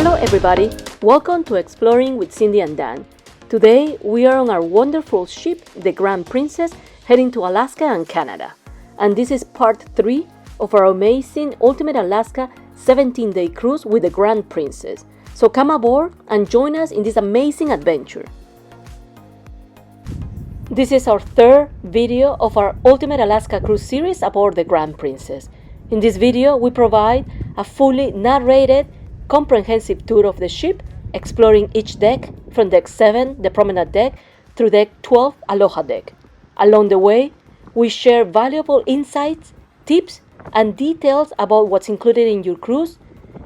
Hello everybody, welcome to Exploring with Cindy and Dan. Today we are on our wonderful ship, the Grand Princess, heading to Alaska and Canada. And this is part 3 of our amazing Ultimate Alaska 17-day cruise with the Grand Princess. So come aboard and join us in this amazing adventure. This is our third video of our Ultimate Alaska cruise series aboard the Grand Princess. In this video we provide a fully narrated comprehensive tour of the ship, exploring each deck from deck 7, the Promenade Deck, through deck 12, Aloha Deck. Along the way, we share valuable insights, tips, and details about what's included in your cruise,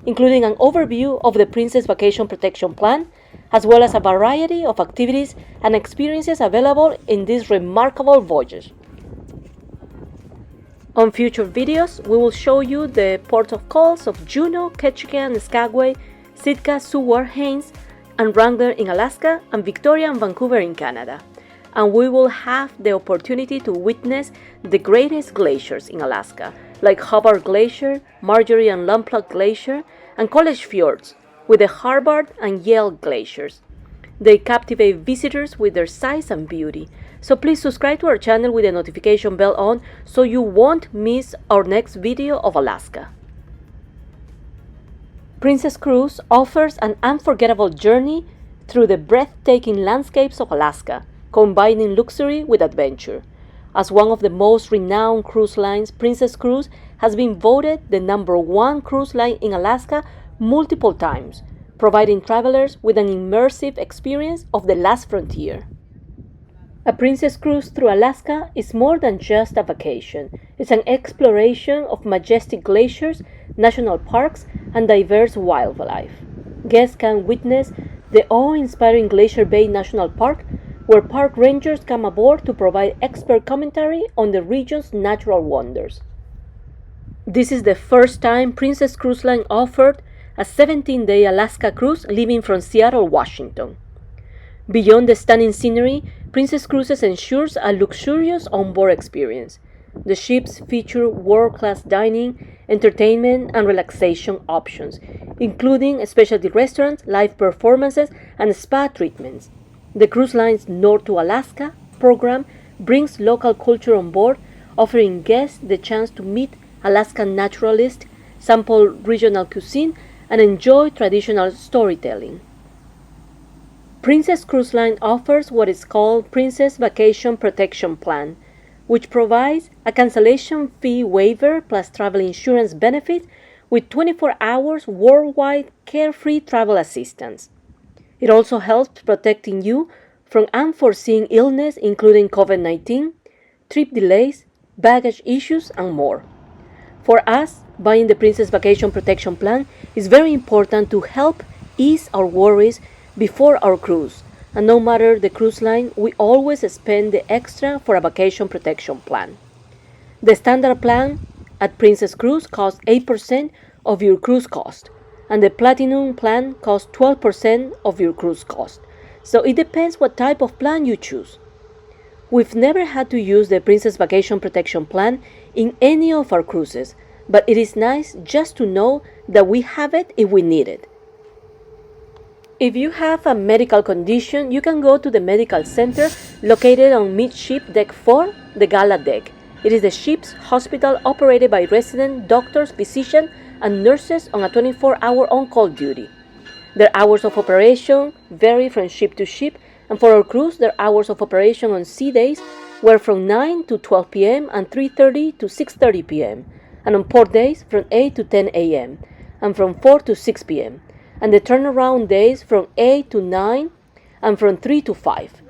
including an overview of the Princess Vacation Protection Plan, as well as a variety of activities and experiences available in this remarkable voyage. On future videos, we will show you the ports of calls of Juneau, Ketchikan, Skagway, Sitka, Seward, Haines, and Wrangler in Alaska, and Victoria and Vancouver in Canada. And we will have the opportunity to witness the greatest glaciers in Alaska, like Hubbard Glacier, Marjorie and Lompoc Glacier, and College Fjords, with the Harvard and Yale glaciers. They captivate visitors with their size and beauty. So please subscribe to our channel with the notification bell on so you won't miss our next video of Alaska. Princess Cruise offers an unforgettable journey through the breathtaking landscapes of Alaska, combining luxury with adventure. As one of the most renowned cruise lines, Princess Cruise has been voted the #1 cruise line in Alaska multiple times, providing travelers with an immersive experience of the last frontier. A Princess Cruise through Alaska is more than just a vacation. It's an exploration of majestic glaciers, national parks, and diverse wildlife. Guests can witness the awe-inspiring Glacier Bay National Park, where park rangers come aboard to provide expert commentary on the region's natural wonders. This is the first time Princess Cruise Line offered a 17-day Alaska cruise leaving from Seattle, Washington. Beyond the stunning scenery, Princess Cruises ensures a luxurious onboard experience. The ships feature world-class dining, entertainment, and relaxation options, including specialty restaurants, live performances, and spa treatments. The cruise line's North to Alaska program brings local culture on board, offering guests the chance to meet Alaskan naturalists, sample regional cuisine, and enjoy traditional storytelling. Princess Cruise Line offers what is called Princess Vacation Protection Plan, which provides a cancellation fee waiver plus travel insurance benefit with 24 hours worldwide carefree travel assistance. It also helps protecting you from unforeseen illness, including COVID-19, trip delays, baggage issues, and more. For us, buying the Princess Vacation Protection Plan is very important to help ease our worries before our cruise, and no matter the cruise line, we always spend the extra for a vacation protection plan. The standard plan at Princess Cruise costs 8% of your cruise cost, and the platinum plan costs 12% of your cruise cost, so it depends what type of plan you choose. We've never had to use the Princess Vacation Protection Plan in any of our cruises, but it is nice just to know that we have it if we need it. If you have a medical condition, you can go to the medical center located on midship deck 4, the Gala Deck. It is the ship's hospital operated by resident doctors, physicians, and nurses on a 24-hour on-call duty. Their hours of operation vary from ship to ship, and for our cruise, their hours of operation on sea days were from 9 to 12 p.m. and 3:30 to 6:30 p.m., and on port days from 8 to 10 a.m., and from 4 to 6 p.m., and the turnaround days from 8 to 9 and from 3 to 5.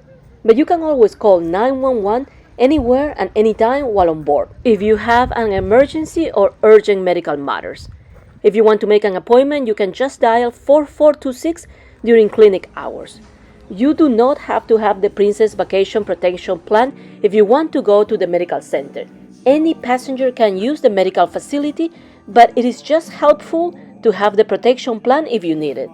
But you can always call 911 anywhere and anytime while on board if you have an emergency or urgent medical matters. If you want to make an appointment, you can just dial 4426 during clinic hours. You do not have to have the Princess Vacation Protection Plan if you want to go to the medical center. Any passenger can use the medical facility, but it is just helpful to have the protection plan if you need it.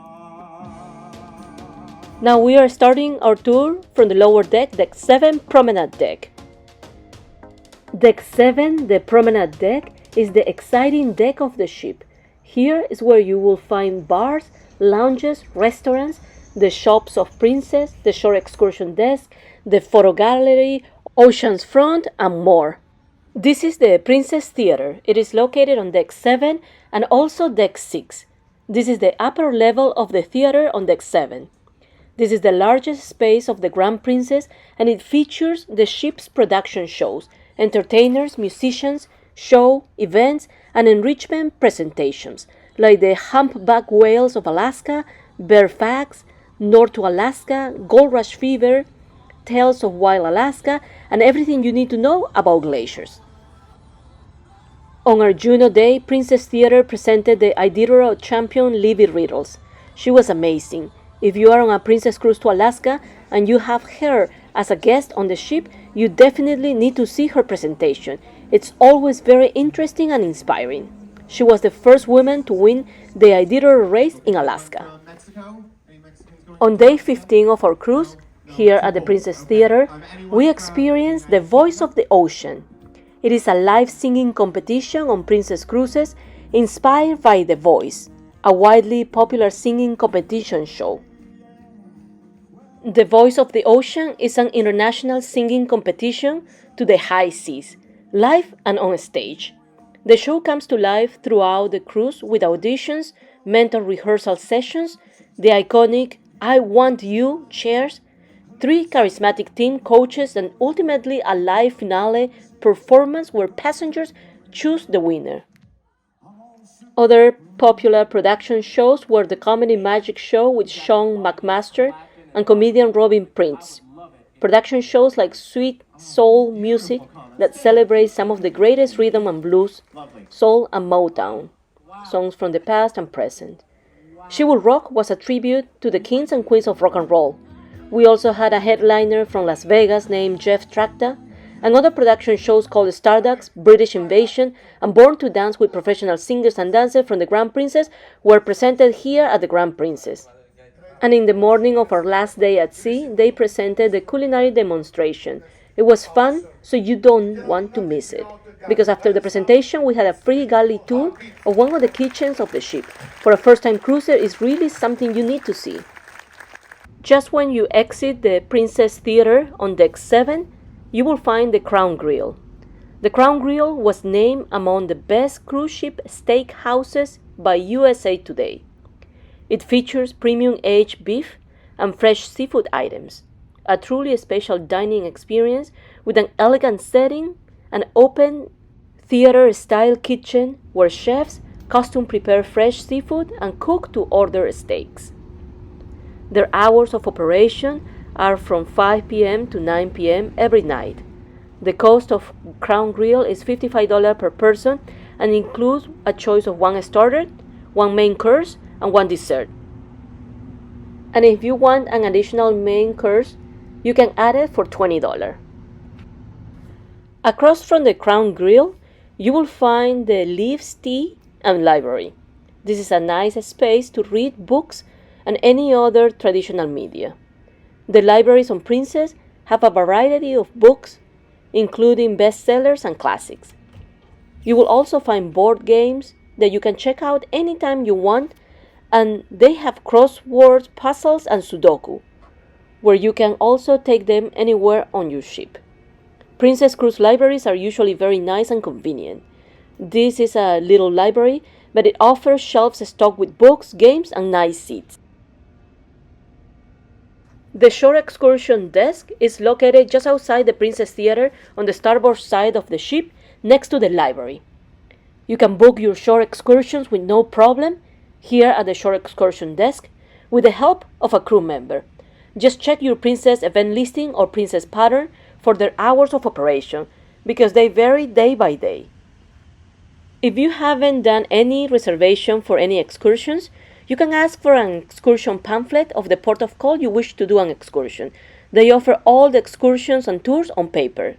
Now we are starting our tour from the lower deck, deck 7, Promenade Deck. Deck 7, the Promenade Deck, is the exciting deck of the ship. Here is where you will find bars, lounges, restaurants, the shops of Princess, the shore excursion desk, the photo gallery, ocean's front, and more. This is the Princess Theater. It is located on deck 7 and also deck 6. This is the upper level of the theater on deck 7. This is the largest space of the Grand Princess, and it features the ship's production shows, entertainers, musicians, show, events, and enrichment presentations, like the humpback whales of Alaska, bear facts, North to Alaska, Gold Rush Fever, Tales of Wild Alaska, and everything you need to know about glaciers. On our Juno Day, Princess Theater presented the Iditarod champion Libby Riddles. She was amazing. If you are on a Princess cruise to Alaska and you have her as a guest on the ship, you definitely need to see her presentation. It's always very interesting and inspiring. She was the first woman to win the Iditarod race in Alaska. On day 15 of our cruise, here at the Princess Theater, we experienced the Voice of the Ocean. It is a live singing competition on Princess cruises inspired by The Voice, a widely popular singing competition show. The Voice of the Ocean is an international singing competition to the high seas, live and on stage. The show comes to life throughout the cruise with auditions, mental rehearsal sessions, the iconic I Want You chairs, 3 charismatic team coaches, and ultimately a live finale performance where passengers choose the winner. Other popular production shows were the Comedy Magic Show with Sean McMaster and comedian Robin Prince. Production shows like sweet soul music that celebrates some of the greatest rhythm and blues, soul and Motown, songs from the past and present. She Will Rock was a tribute to the kings and queens of rock and roll. We also had a headliner from Las Vegas named Jeff Tracta, and other production shows called Stardust, British Invasion, and Born to Dance with professional singers and dancers from the Grand Princess were presented here at the Grand Princess. And in the morning of our last day at sea, they presented the culinary demonstration. It was fun, so you don't want to miss it. Because after the presentation, we had a free galley tour of one of the kitchens of the ship. For a first-time cruiser, it's really something you need to see. Just when you exit the Princess Theater on deck 7, you will find the Crown Grill. The Crown Grill was named among the best cruise ship steak houses by USA Today. It features premium aged beef and fresh seafood items, a truly special dining experience with an elegant setting, an open theater-style kitchen where chefs custom prepare fresh seafood and cook to order steaks. Their hours of operation are from 5 p.m. to 9 p.m. every night. The cost of Crown Grill is $55 per person and includes a choice of 1 starter, 1 main course, and 1 dessert. And if you want an additional main course, you can add it for $20. Across from the Crown Grill, you will find the Leaves Tea and Library. This is a nice space to read books and any other traditional media. The libraries on Princess have a variety of books, including bestsellers and classics. You will also find board games that you can check out anytime you want, and they have crosswords, puzzles, and Sudoku, where you can also take them anywhere on your ship. Princess Cruise libraries are usually very nice and convenient. This is a little library, but it offers shelves stocked with books, games, and nice seats. The shore excursion desk is located just outside the Princess Theater on the starboard side of the ship, next to the library. You can book your shore excursions with no problem here at the shore excursion desk with the help of a crew member. Just check your Princess event listing or Princess pattern for their hours of operation, because they vary day by day. If you haven't done any reservation for any excursions, you can ask for an excursion pamphlet of the port of call you wish to do an excursion. They offer all the excursions and tours on paper.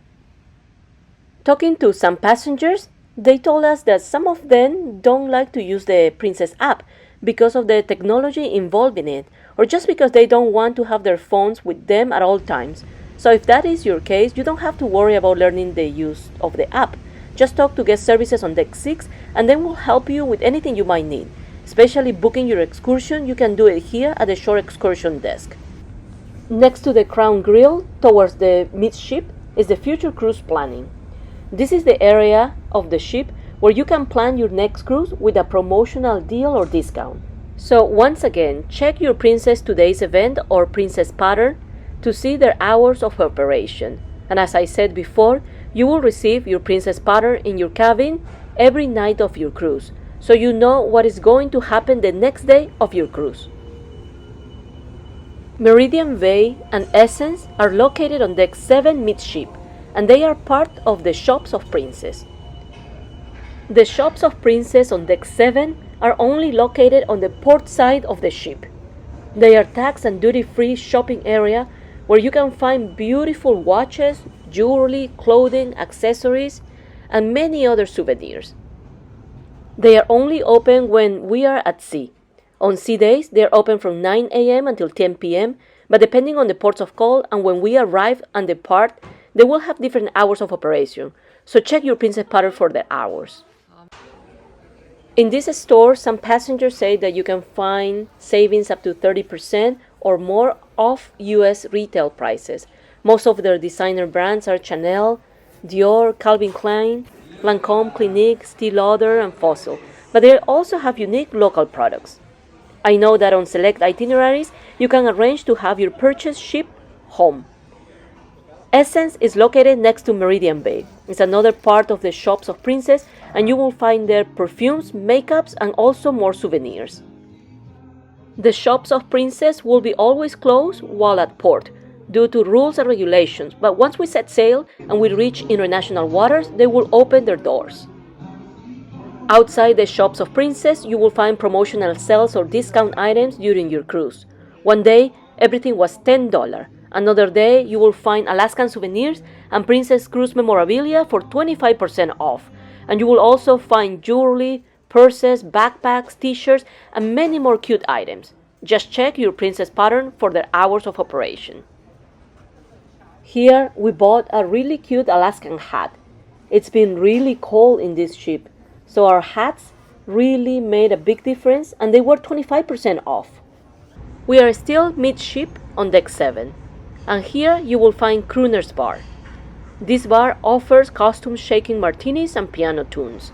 Talking to some passengers, they told us that some of them don't like to use the Princess app because of the technology involved in it, or just because they don't want to have their phones with them at all times. So if that is your case, you don't have to worry about learning the use of the app. Just talk to guest services on deck 6 and they will help you with anything you might need. especially booking your excursion, you can do it here at the shore excursion desk. Next to the Crown Grill, towards the midship, is the future cruise planning. This is the area of the ship where you can plan your next cruise with a promotional deal or discount. So once again, check your Princess Today's event or Princess pattern to see their hours of operation. And as I said before, you will receive your Princess pattern in your cabin every night of your cruise, so you know what is going to happen the next day of your cruise. Meridian Bay and Essence are located on deck 7 midship, and they are part of the Shops of Princess. The Shops of Princess on deck 7 are only located on the port side of the ship. They are tax and duty-free shopping area where you can find beautiful watches, jewelry, clothing, accessories, and many other souvenirs. They are only open when we are at sea. On sea days, they are open from 9 a.m. until 10 p.m., but depending on the ports of call and when we arrive and depart, they will have different hours of operation, so check your Princess pattern for the hours. In this store, some passengers say that you can find savings up to 30% or more off U.S. retail prices. Most of their designer brands are Chanel, Dior, Calvin Klein, Lancome, Clinique, Estée Lauder, and Fossil, but they also have unique local products. I know that on select itineraries, you can arrange to have your purchase shipped home. Essence is located next to Meridian Bay. It's another part of the Shops of Princess, and you will find there perfumes, makeups, and also more souvenirs. The Shops of Princess will be always closed while at port, due to rules and regulations, but once we set sail and we reach international waters, they will open their doors. Outside the Shops of Princess, you will find promotional sales or discount items during your cruise. One day, everything was $10. Another day, you will find Alaskan souvenirs and Princess Cruise memorabilia for 25% off. And you will also find jewelry, purses, backpacks, t-shirts, and many more cute items. Just check your Princess pattern for their hours of operation. Here, we bought a really cute Alaskan hat. It's been really cold in this ship, so our hats really made a big difference, and they were 25% off. We are still midship on deck 7, and here you will find Crooner's Bar. This bar offers costume shaking martinis and piano tunes.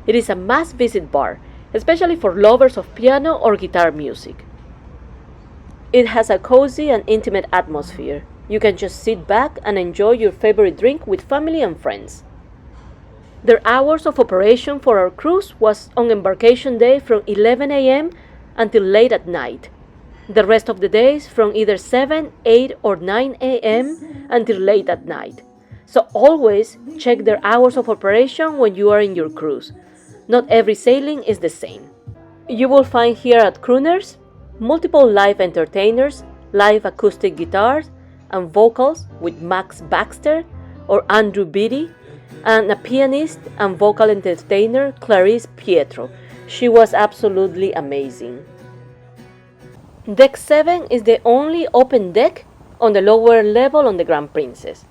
It is a must-visit bar, especially for lovers of piano or guitar music. It has a cozy and intimate atmosphere. You can just sit back and enjoy your favorite drink with family and friends. Their hours of operation for our cruise was on embarkation day from 11 a.m. until late at night. The rest of the days from either 7, 8, or 9 a.m. until late at night. So always check their hours of operation when you are in your cruise. Not every sailing is the same. You will find here at Crooners multiple live entertainers, live acoustic guitars, and vocals with Max Baxter or Andrew Beatty, and a pianist and vocal entertainer, Clarice Pietro. She was absolutely amazing. Deck 7 is the only open deck on the lower level on the Grand Princess.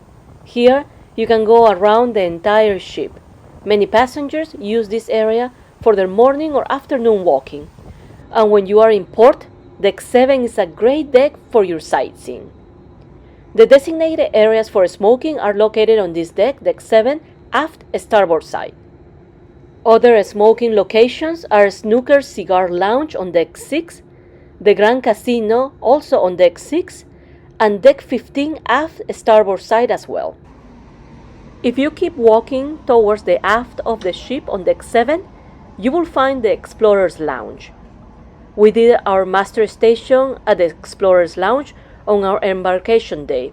Here, you can go around the entire ship. Many passengers use this area for their morning or afternoon walking. And when you are in port, Deck 7 is a great deck for your sightseeing. The designated areas for smoking are located on this deck, Deck 7, aft starboard side. Other smoking locations are Snooker Cigar Lounge on Deck 6, the Grand Casino also on Deck 6, and Deck 15 aft starboard side as well. If you keep walking towards the aft of the ship on Deck 7, you will find the Explorer's Lounge. We did our master station at the Explorer's Lounge on our embarkation day.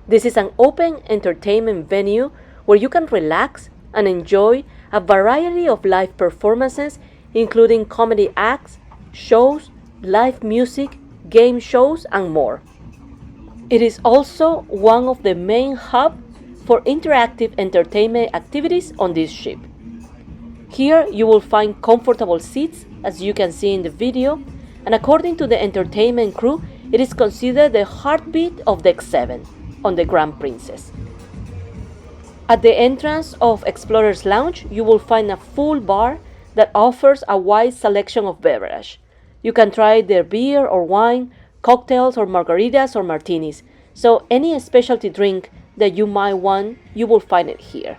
This is an open entertainment venue where you can relax and enjoy a variety of live performances, including comedy acts, shows, live music, game shows, and more. It is also one of the main hubs for interactive entertainment activities on this ship. Here you will find comfortable seats, as you can see in the video, and according to the entertainment crew, it is considered the heartbeat of Deck 7 on the Grand Princess. At the entrance of Explorer's Lounge, you will find a full bar that offers a wide selection of beverage. You can try their beer or wine, cocktails or margaritas or martinis. So any specialty drink that you might want, you will find it here.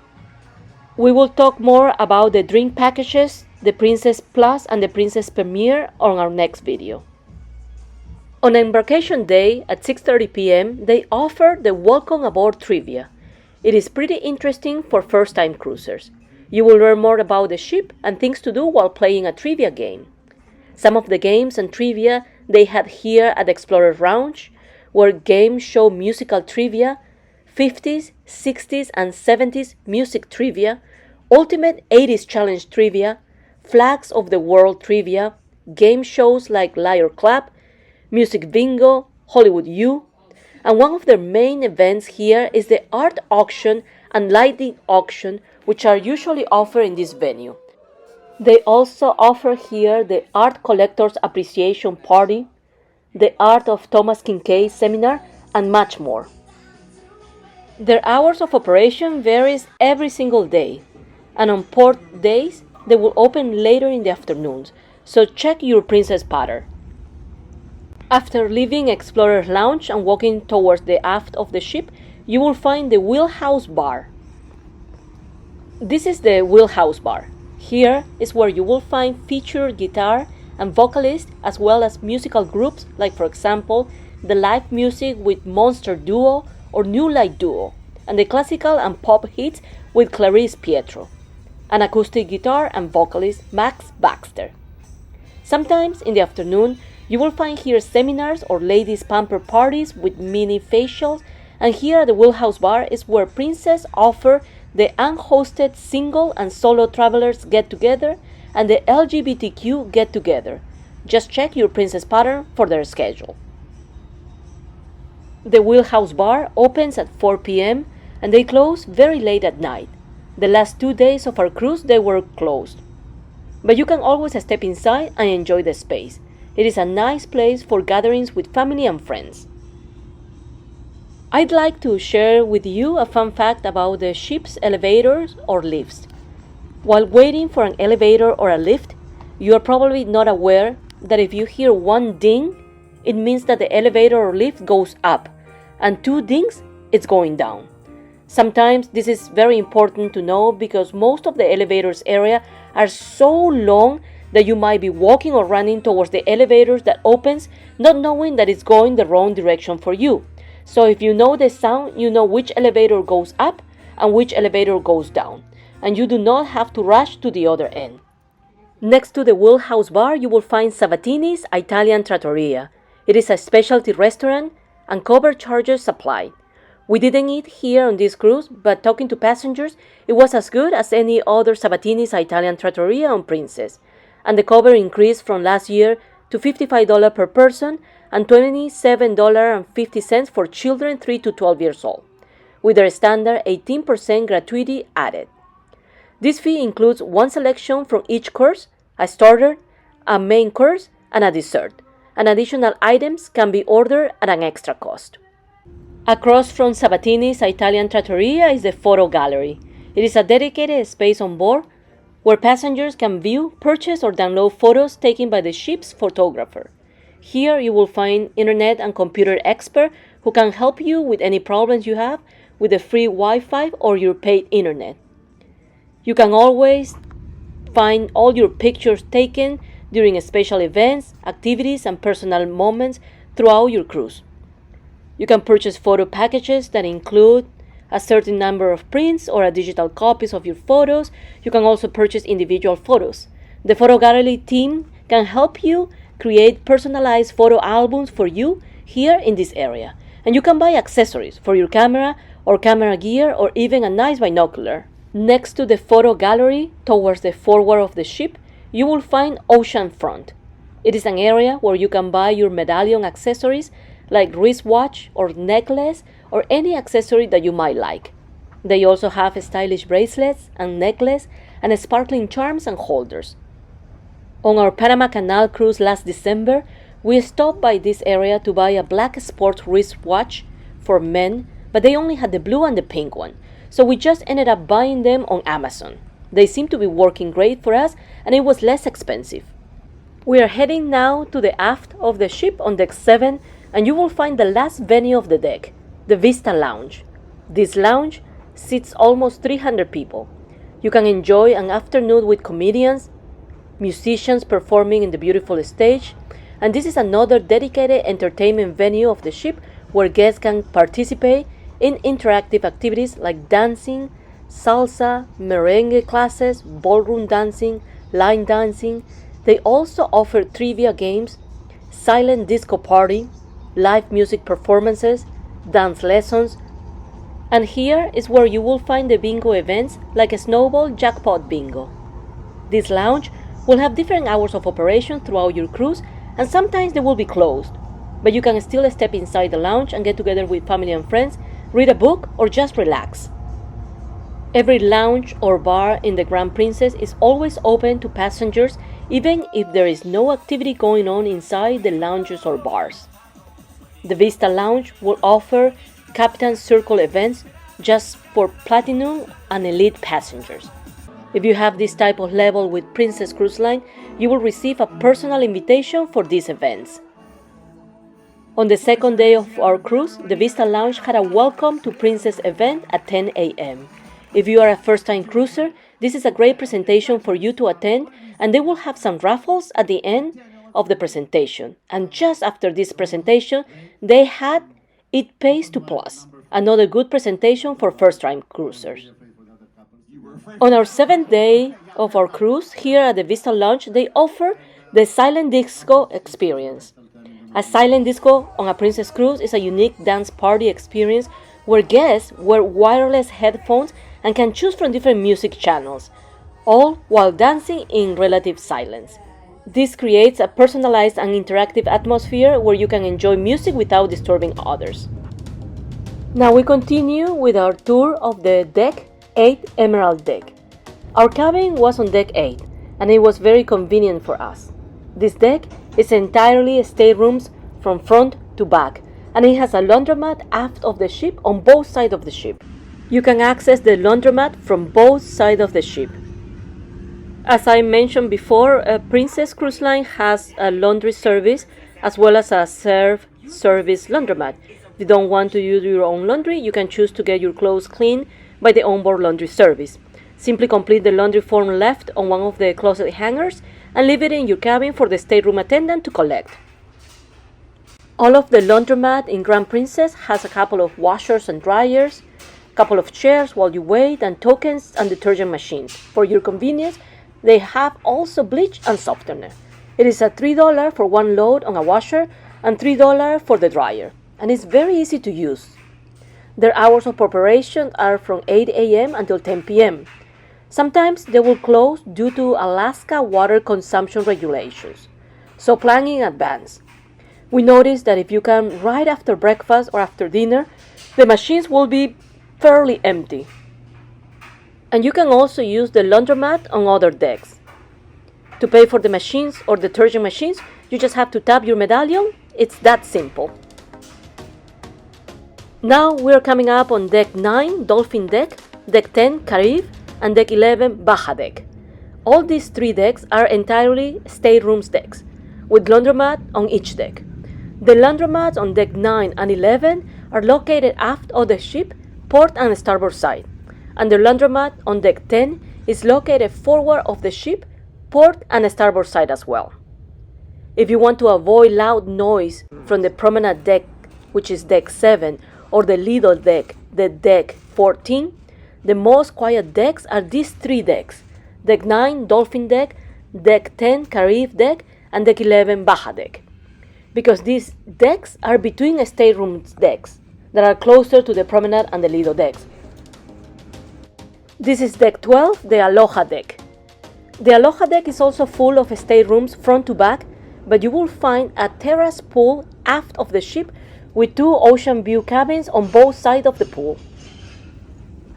We will talk more about the drink packages, the Princess Plus and the Princess Premier on our next video. On embarkation day at 6:30 p.m., they offer the Welcome Aboard Trivia. It is pretty interesting for first-time cruisers. You will learn more about the ship and things to do while playing a trivia game. Some of the games and trivia they had here at Explorer Lounge were game show musical trivia, 50s, 60s, and 70s music trivia, ultimate 80s challenge trivia, flags of the world trivia, game shows like Liar Clap, music bingo, Hollywood U, and one of their main events here is the art auction and lighting auction, which are usually offered in this venue. They also offer here the Art Collectors Appreciation Party, the Art of Thomas Kincaid Seminar, and much more. Their hours of operation varies every single day, and on port days, they will open later in the afternoons, so check your Princess pattern. After leaving Explorer Lounge and walking towards the aft of the ship, you will find the Wheelhouse Bar. This is the Wheelhouse Bar. Here is where you will find featured guitar and vocalists as well as musical groups like, for example, the live music with Monster Duo or New Light Duo, and the classical and pop hits with Clarice Pietro, an acoustic guitar and vocalist Max Baxter. Sometimes in the afternoon, you will find here seminars or ladies' pamper parties with mini facials, and here at the Wheelhouse Bar is where Princess offer the unhosted single and solo travelers get together and the LGBTQ get together. Just check your Princess pattern for their schedule. The Wheelhouse Bar opens at 4 p.m. and they close very late at night. The last 2 days of our cruise they were closed. But you can always step inside and enjoy the space. It is a nice place for gatherings with family and friends. I'd like to share with you a fun fact about the ship's elevators or lifts. While waiting for an elevator or a lift, you are probably not aware that if you hear one ding, it means that the elevator or lift goes up, and 2 dings, it's going down. Sometimes this is very important to know because most of the elevators area are so long that you might be walking or running towards the elevators that opens, not knowing that it's going the wrong direction for you. So if you know the sound, you know which elevator goes up and which elevator goes down, and you do not have to rush to the other end. Next to the Wheelhouse Bar, you will find Satinis Italian Tratoria. It is a specialty restaurant and cover charges applied. We didn't eat here on this cruise, but talking to passengers, it was as good as any other Satinis Italian Trattoria on Princess, and the cover increased from last year to $55 per person and $27.50 for children 3 to 12 years old, with their standard 18% gratuity added. This fee includes one selection from each course, a starter, a main course, and a dessert, and additional items can be ordered at an extra cost. Across from Sabatini's Italian Trattoria is the photo gallery. It is a dedicated space on board where passengers can view, purchase, or download photos taken by the ship's photographer. Here you will find internet and computer experts who can help you with any problems you have with the free Wi-Fi or your paid internet. You can always find all your pictures taken during special events, activities, and personal moments throughout your cruise. You can purchase photo packages that include a certain number of prints or a digital copies of your photos. You can also purchase individual photos. The photo gallery team can help you create personalized photo albums for you here in this area. And you can buy accessories for your camera or camera gear or even a nice binocular. Next to the photo gallery, towards the forward of the ship, you will find Ocean Front. It is an area where you can buy your medallion accessories like wristwatch or necklace or any accessory that you might like. They also have stylish bracelets and necklace and sparkling charms and holders. On our Panama Canal cruise last December, we stopped by this area to buy a black sports wristwatch for men, but they only had the blue and the pink one, so we just ended up buying them on Amazon. They seem to be working great for us, and it was less expensive. We are heading now to the aft of the ship on deck 7, and you will find the last venue of the deck, the Vista Lounge. This lounge seats almost 300 people. You can enjoy an afternoon with comedians, musicians performing in the beautiful stage, and this is another dedicated entertainment venue of the ship where guests can participate in interactive activities like dancing, salsa, merengue classes, ballroom dancing, line dancing. They also offer trivia games, silent disco party, live music performances, dance lessons, and here is where you will find the bingo events like a snowball jackpot bingo. This lounge will have different hours of operation throughout your cruise, and sometimes they will be closed, but you can still step inside the lounge and get together with family and friends, read a book, or just relax. Every lounge or bar in the Grand Princess is always open to passengers, even if there is no activity going on inside the lounges or bars. The Vista Lounge will offer Captain's Circle events just for Platinum and Elite passengers. If you have this type of level with Princess Cruise Line, you will receive a personal invitation for these events. On the second day of our cruise, the Vista Lounge had a Welcome to Princess event at 10 a.m. If you are a first-time cruiser, this is a great presentation for you to attend, and they will have some raffles at the end of the presentation. And just after this presentation, they had It Pays to Plus, another good presentation for first-time cruisers. On our 7th day of our cruise, here at the Vista Lounge, they offer the Silent Disco experience. A silent disco on a Princess cruise is a unique dance party experience where guests wear wireless headphones and can choose from different music channels, all while dancing in relative silence. This creates a personalized and interactive atmosphere where you can enjoy music without disturbing others. Now we continue with our tour of the Deck 8 Emerald Deck. Our cabin was on Deck 8, and it was very convenient for us. This deck is entirely staterooms from front to back, and it has a laundromat aft of the ship on both sides of the ship. You can access the laundromat from both sides of the ship. As I mentioned before, Princess Cruise Line has a laundry service as well as a self-service laundromat. If you don't want to use your own laundry, you can choose to get your clothes cleaned by the onboard laundry service. Simply complete the laundry form left on one of the closet hangers and leave it in your cabin for the stateroom attendant to collect. All of the laundromat in Grand Princess has a couple of washers and dryers, a couple of chairs while you wait, and tokens and detergent machines. For your convenience, they have also bleach and softener. It is a $3 for one load on a washer and $3 for the dryer, and it's very easy to use. Their hours of operation are from 8 a.m. until 10 p.m. Sometimes they will close due to Alaska water consumption regulations, so plan in advance. We noticed that if you come right after breakfast or after dinner, the machines will be fairly empty. And you can also use the laundromat on other decks. To pay for the machines or detergent machines, you just have to tap your medallion. It's that simple. Now we're coming up on Deck 9, Dolphin Deck, Deck 10, Caribe, and Deck 11, Baja Deck. All these three decks are entirely staterooms decks, with laundromat on each deck. The laundromats on Deck 9 and 11 are located aft of the ship, port and starboard side, and the laundromat on Deck 10 is located forward of the ship, port and starboard side as well. If you want to avoid loud noise from the Promenade Deck, which is Deck 7, or the Lido Deck, the Deck 14, the most quiet decks are these three decks: Deck 9, Dolphin Deck, Deck 10, Caribe Deck, and Deck 11, Baja Deck. Because these decks are between stateroom decks that are closer to the Promenade and the Lido decks. This is Deck 12, the Aloha Deck. The Aloha Deck is also full of staterooms front to back, but you will find a terrace pool aft of the ship with two ocean view cabins on both sides of the pool.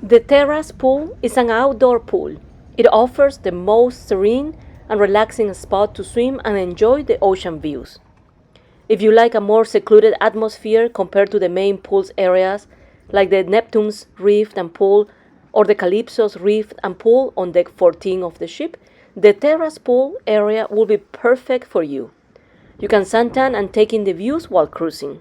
The terrace pool is an outdoor pool. It offers the most serene and relaxing spot to swim and enjoy the ocean views. If you like a more secluded atmosphere compared to the main pool's areas, like the Neptune's Rift and Pool or the Calypso's Rift and Pool on deck 14 of the ship, the terrace pool area will be perfect for you. You can suntan and take in the views while cruising.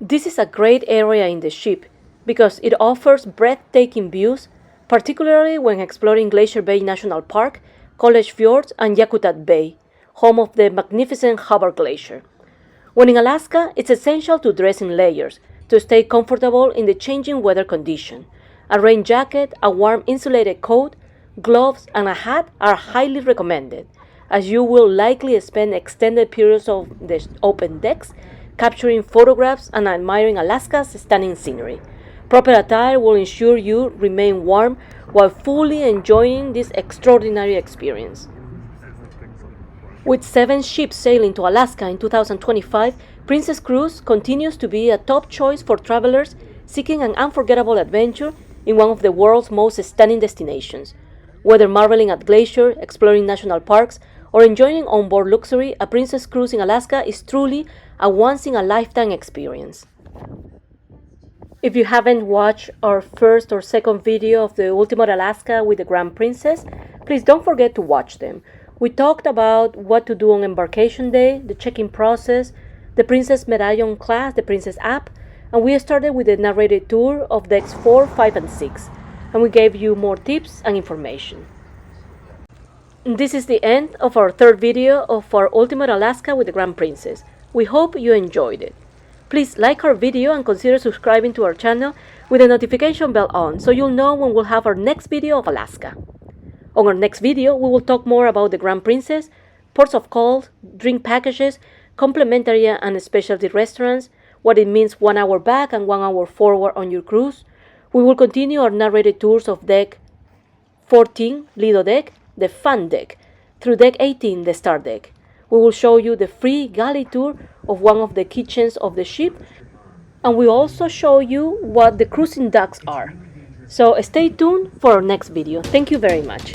This is a great area in the ship because it offers breathtaking views, particularly when exploring Glacier Bay National Park, College Fjords, and Yakutat Bay, home of the magnificent Hubbard Glacier. When in Alaska, it's essential to dress in layers to stay comfortable in the changing weather condition. A rain jacket, a warm insulated coat, gloves, and a hat are highly recommended, as you will likely spend extended periods of the open decks capturing photographs and admiring Alaska's stunning scenery. Proper attire will ensure you remain warm while fully enjoying this extraordinary experience. With 7 ships sailing to Alaska in 2025, Princess Cruise continues to be a top choice for travelers seeking an unforgettable adventure in one of the world's most stunning destinations. Whether marveling at Glacier, exploring national parks, or enjoying onboard luxury, a Princess Cruise in Alaska is truly a once-in-a-lifetime experience. If you haven't watched our first or second video of the Ultimate Alaska with the Grand Princess, please don't forget to watch them. We talked about what to do on embarkation day, the check-in process, the Princess Medallion class, the Princess app, and we started with the narrated tour of decks 4, 5, and 6, and we gave you more tips and information. This is the end of our third video of our Ultimate Alaska with the Grand Princess. We hope you enjoyed it. Please like our video and consider subscribing to our channel with the notification bell on so you'll know when we'll have our next video of Alaska. On our next video, we will talk more about the Grand Princess, ports of call, drink packages, complimentary and specialty restaurants, what it means 1 hour back and 1 hour forward on your cruise. We will continue our narrated tours of deck 14, Lido Deck, the Fun Deck, through deck 18, the Star Deck. We will show you the free galley tour of one of the kitchens of the ship, and we also show you what the cruising decks are. So stay tuned for our next video. Thank you very much.